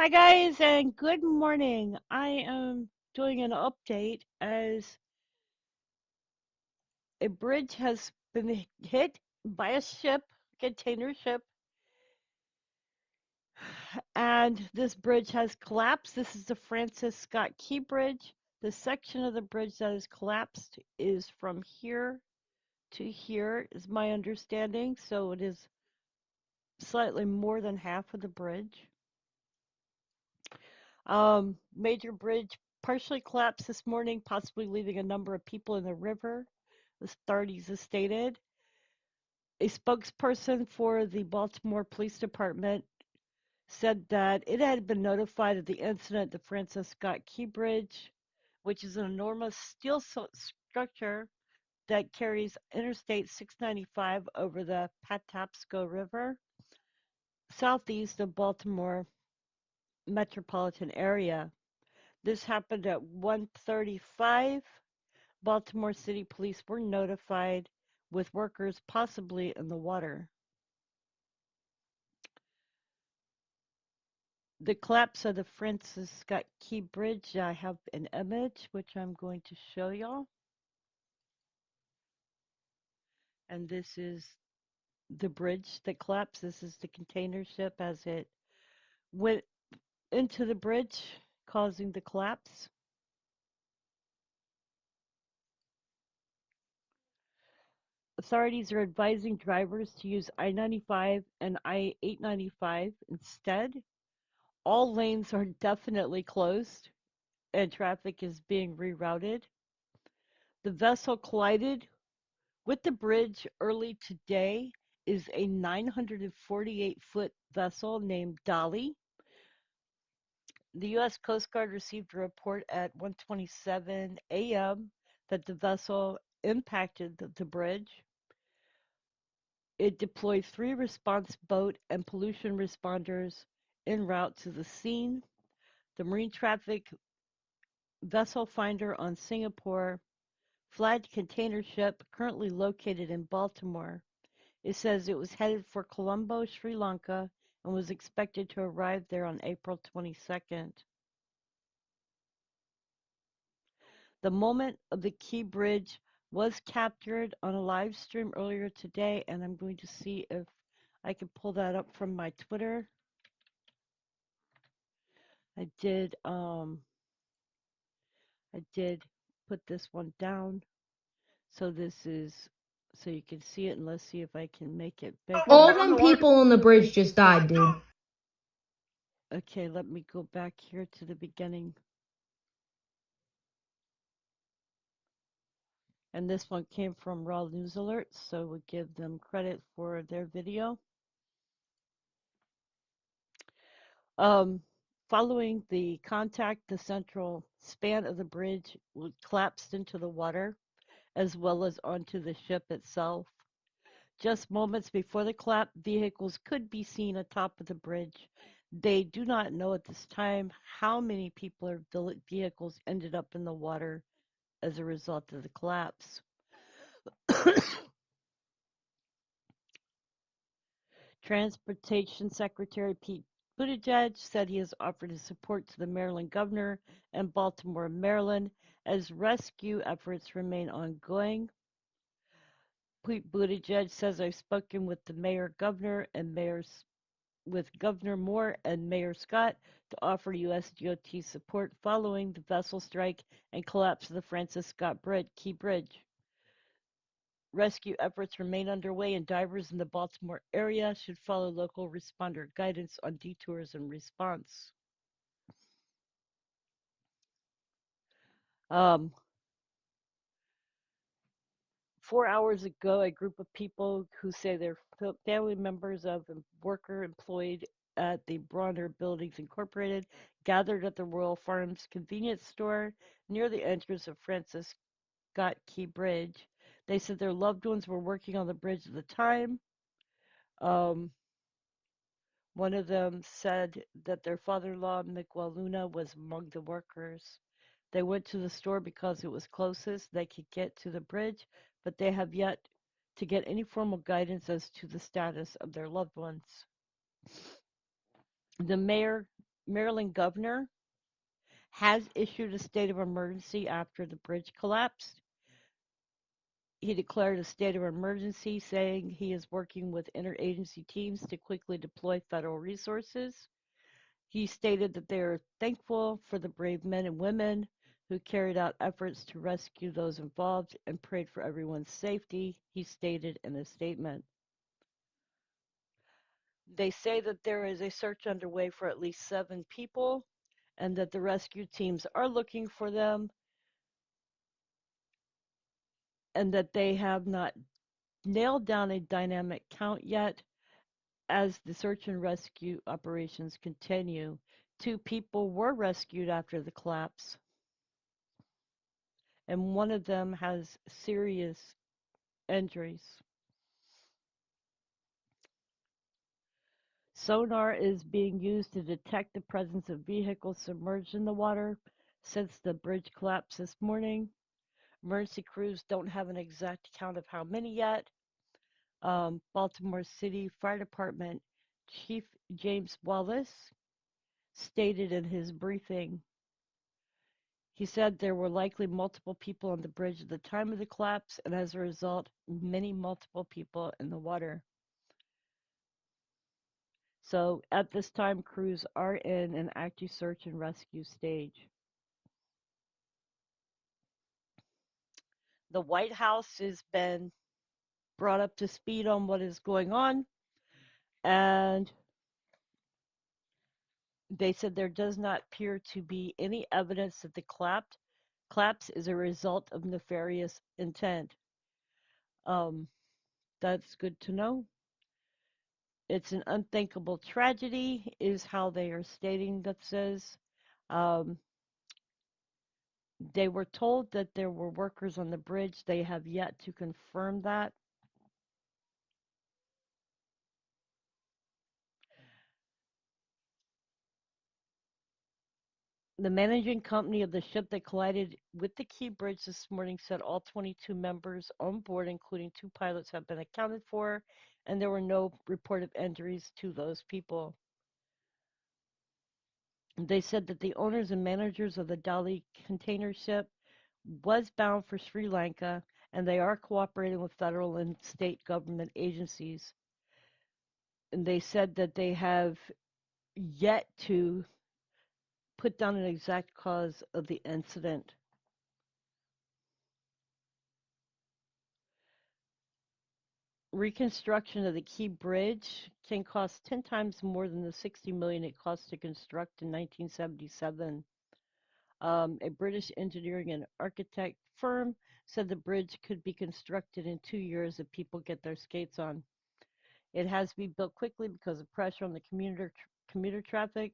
Hi guys and good morning. I am doing an update as a bridge has been hit by a ship, container ship, and this bridge has collapsed. This is the Francis Scott Key Bridge. The section of the bridge that is collapsed is from here to here, is my understanding. So it is slightly more than half of the bridge. Major bridge partially collapsed this morning, possibly leaving a number of people in the river. The authorities have stated. A spokesperson for the Baltimore Police Department said that it had been notified of the incident at the Francis Scott Key Bridge, which is an enormous steel structure that carries Interstate 695 over the Patapsco River, southeast of Baltimore metropolitan area. This happened at 1:35. Baltimore City Police were notified, with workers possibly in the water. The collapse of the Francis Scott Key Bridge, I have an image which I'm going to show y'all. And this is the bridge that collapsed. This is the container ship as it went into the bridge, causing the collapse. Authorities are advising drivers to use I-95 and I-895 instead. All lanes are definitely closed and traffic is being rerouted. The vessel collided with the bridge early today is a 948-foot vessel named Dolly. The U.S. Coast Guard received a report at 1:27 a.m. that the vessel impacted the bridge. It deployed 3 response boat and pollution responders en route to the scene. The Marine Traffic Vessel Finder on Singapore flagged container ship currently located in Baltimore. It says it was headed for Colombo, Sri Lanka, and was expected to arrive there on April 22nd. The moment of the Key Bridge was captured on a live stream earlier today, and I'm going to see if I can pull that up from my Twitter. I did put this one down. So this is so you can see it, and let's see if I can make it All bigger. them people on the bridge just died, dude. Okay, let me go back here to the beginning. And this one came from Raw News Alerts, so we'll give them credit for their video. Following the contact, the central span of the bridge collapsed into the water, as well as onto the ship itself. Just moments before the collapse, vehicles could be seen atop of the bridge. They do not know at this time how many people or vehicles ended up in the water as a result of the collapse. Transportation Secretary Pete Buttigieg said he has offered his support to the Maryland governor and Baltimore, Maryland, as rescue efforts remain ongoing. Pete Buttigieg says I've spoken with the mayor, governor, and with Governor Moore and Mayor Scott to offer U.S. DOT support following the vessel strike and collapse of the Francis Scott Key Bridge. Rescue efforts remain underway, and divers in the Baltimore area should follow local responder guidance on detours and response. Um, 4 hours ago, a group of people who say they're family members of a worker employed at the Bronner Buildings Incorporated gathered at the Royal Farms convenience store near the entrance of Francis Scott Key Bridge. They said their loved ones were working on the bridge at the time. Um, One of them said that their father-in-law, Miguel Luna, was among the workers. They went to the store because it was closest they could get to the bridge, but they have yet to get any formal guidance as to the status of their loved ones. The mayor Maryland governor has issued a state of emergency after the bridge collapsed. He declared a state of emergency, saying he is working with interagency teams to quickly deploy federal resources. He stated that they are thankful for the brave men and women who carried out efforts to rescue those involved and prayed for everyone's safety, he stated in a statement. They say that there is a search underway for at least 7 people and that the rescue teams are looking for them and that they have not nailed down a dynamic count yet as the search and rescue operations continue. 2 people were rescued after the collapse, and one of them has serious injuries. Sonar is being used to detect the presence of vehicles submerged in the water since the bridge collapsed this morning. Emergency crews don't have an exact count of how many yet. Baltimore City Fire Department Chief James Wallace stated in his briefing. He said there were likely multiple people on the bridge at the time of the collapse, and as a result, many multiple people in the water. So at this time, crews are in an active search and rescue stage. The White House has been brought up to speed on what is going on, and they said there does not appear to be any evidence that the collapse is a result of nefarious intent. Um, that's good to know. It's an unthinkable tragedy, is how they are stating that says. Um, they were told that there were workers on the bridge. They have yet to confirm that. The managing company of the ship that collided with the Key Bridge this morning said all 22 members on board, including 2 pilots, have been accounted for, and there were no reported injuries to those people. They said that the owners and managers of the Dali container ship was bound for Sri Lanka, and they are cooperating with federal and state government agencies. And they said that they have yet to put down an exact cause of the incident. Reconstruction of the Key Bridge can cost 10 times more than the 60 million it cost to construct in 1977. A British engineering and architect firm said the bridge could be constructed in 2 years if people get their skates on. It has to be built quickly because of pressure on the commuter traffic,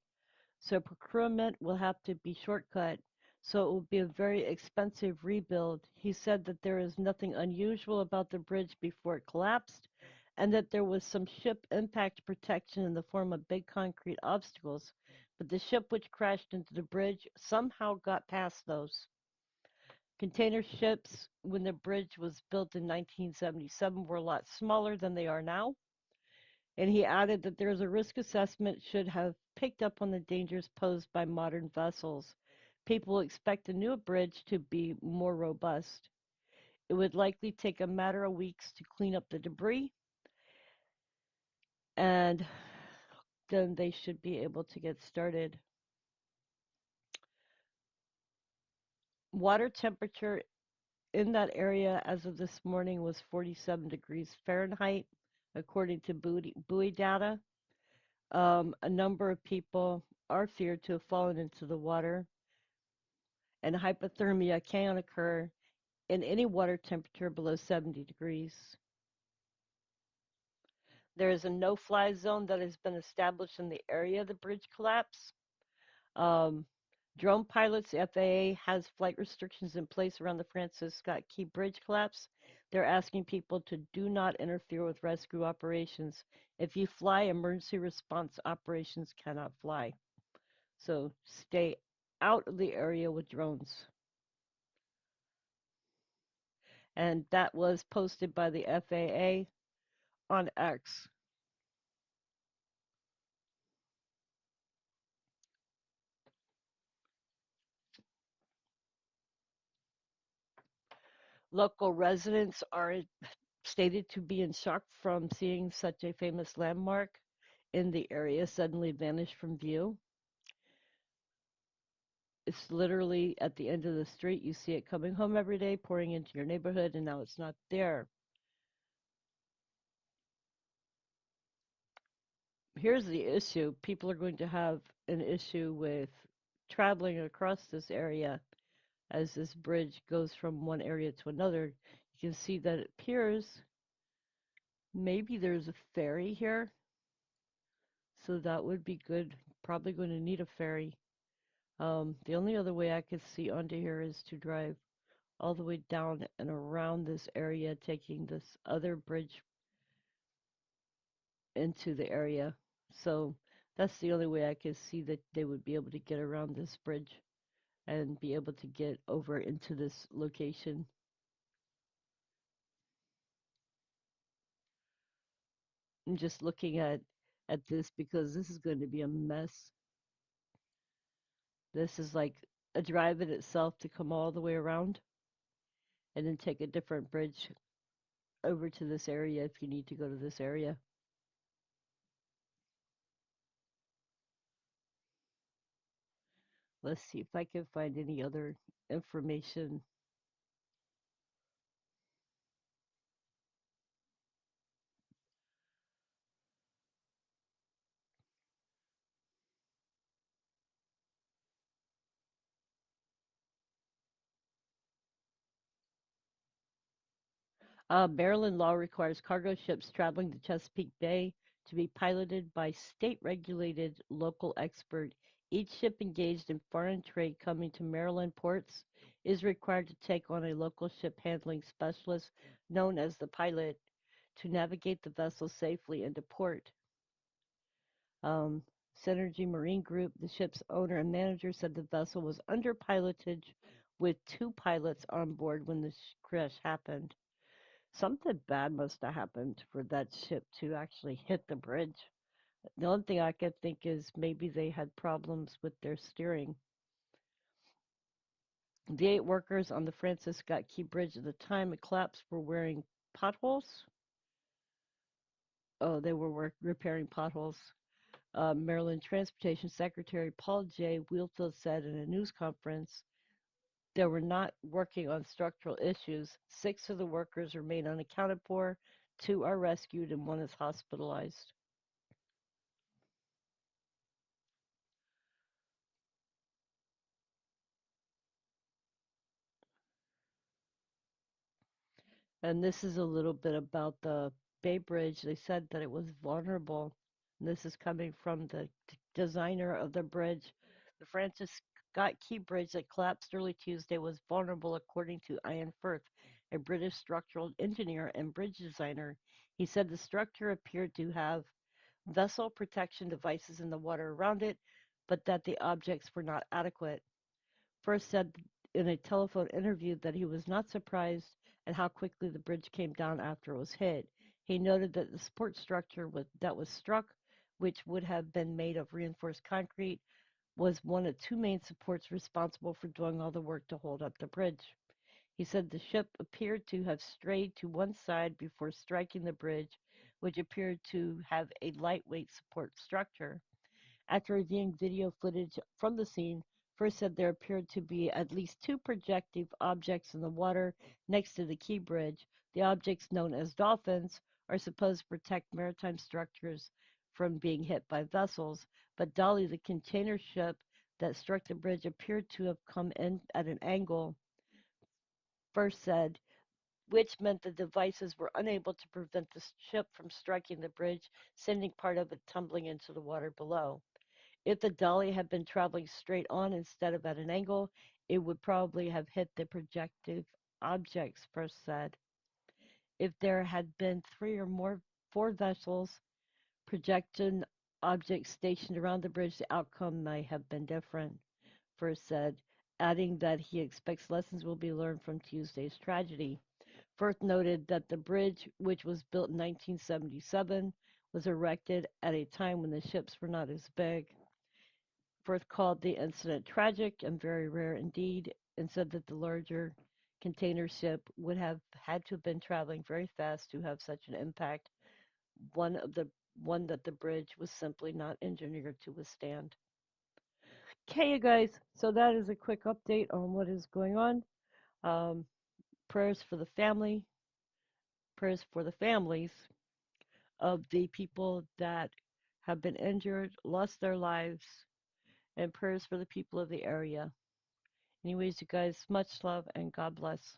so procurement will have to be shortcut. So it will be a very expensive rebuild. He said that there is nothing unusual about the bridge before it collapsed, and that there was some ship impact protection in the form of big concrete obstacles, but the ship which crashed into the bridge somehow got past those. Container ships, when the bridge was built in 1977, were a lot smaller than they are now. And he added that there's a risk assessment should have picked up on the dangers posed by modern vessels. People expect the new bridge to be more robust. It would likely take a matter of weeks to clean up the debris, and then they should be able to get started. Water temperature in that area as of this morning was 47 degrees Fahrenheit, according to buoy data. A number of people are feared to have fallen into the water, and hypothermia can occur in any water temperature below 70 degrees. There is a no-fly zone that has been established in the area of the bridge collapse. Um, Drone pilots, the FAA has flight restrictions in place around the Francis Scott Key Bridge collapse. They're asking people to do not interfere with rescue operations. If you fly, emergency response operations cannot fly. So stay out of the area with drones. And that was posted by the FAA on X. Local residents are stated to be in shock from seeing such a famous landmark in the area suddenly vanish from view. It's literally at the end of the street. You see it coming home every day, pouring into your neighborhood, and now it's not there. Here's the issue: people are going to have an issue with traveling across this area as this bridge goes from one area to another. You can see that it appears maybe there's a ferry here, so that would be good. Probably going to need a ferry. The only other way I could see onto here is to drive all the way down and around this area, taking this other bridge into the area. So that's the only way I could see that they would be able to get around this bridge and be able to get over into this location. I'm just looking at this because this is going to be a mess. This is like a drive in itself to come all the way around and then take a different bridge over to this area if you need to go to this area. Let's see if I can find any other information. Maryland law requires cargo ships traveling to Chesapeake Bay to be piloted by state-regulated local expert. Each ship engaged in foreign trade coming to Maryland ports is required to take on a local ship handling specialist known as the pilot to navigate the vessel safely into port. Um, Synergy Marine Group, the ship's owner and manager, said the vessel was under pilotage with two pilots on board when the crash happened. Something bad must have happened for that ship to actually hit the bridge. The only thing I could think is maybe they had problems with their steering. The 8 workers on the Francis Scott Key Bridge at the time it collapsed were wearing potholes. Oh, they were repairing potholes. Maryland Transportation Secretary Paul J. Wheelfield said in a news conference they were not working on structural issues. 6 of the workers remain unaccounted for. 2 are rescued and 1 is hospitalized. And this is a little bit about the Bay Bridge. They said that it was vulnerable. And this is coming from the designer of the bridge. The Francis Scott Key Bridge that collapsed early Tuesday was vulnerable, according to Ian Firth, a British structural engineer and bridge designer. He said the structure appeared to have vessel protection devices in the water around it, but that the objects were not adequate. First said in a telephone interview that he was not surprised at how quickly the bridge came down after it was hit. He noted that the support structure that was struck, which would have been made of reinforced concrete, was one of 2 main supports responsible for doing all the work to hold up the bridge. He said the ship appeared to have strayed to one side before striking the bridge, which appeared to have a lightweight support structure. After reviewing video footage from the scene, First said there appeared to be at least 2 projective objects in the water next to the Key Bridge. The objects, known as dolphins, are supposed to protect maritime structures from being hit by vessels, but Dolly, the container ship that struck the bridge, appeared to have come in at an angle, First said, which meant the devices were unable to prevent the ship from striking the bridge, sending part of it tumbling into the water below. If the dolly had been traveling straight on instead of at an angle, it would probably have hit the projective objects, First said. If there had been 3 or 4 vessels, projection objects stationed around the bridge, the outcome might have been different, First said, adding that he expects lessons will be learned from Tuesday's tragedy. Firth noted that the bridge, which was built in 1977, was erected at a time when the ships were not as big. Firth called the incident tragic and very rare indeed, and said that the larger container ship would have had to have been traveling very fast to have such an impact. One of the one that the bridge was simply not engineered to withstand. Okay, you guys. So that is a quick update on what is going on. Um, prayers for the family, prayers for the families of the people that have been injured, lost their lives, and prayers for the people of the area. Anyways, you guys, much love and God bless.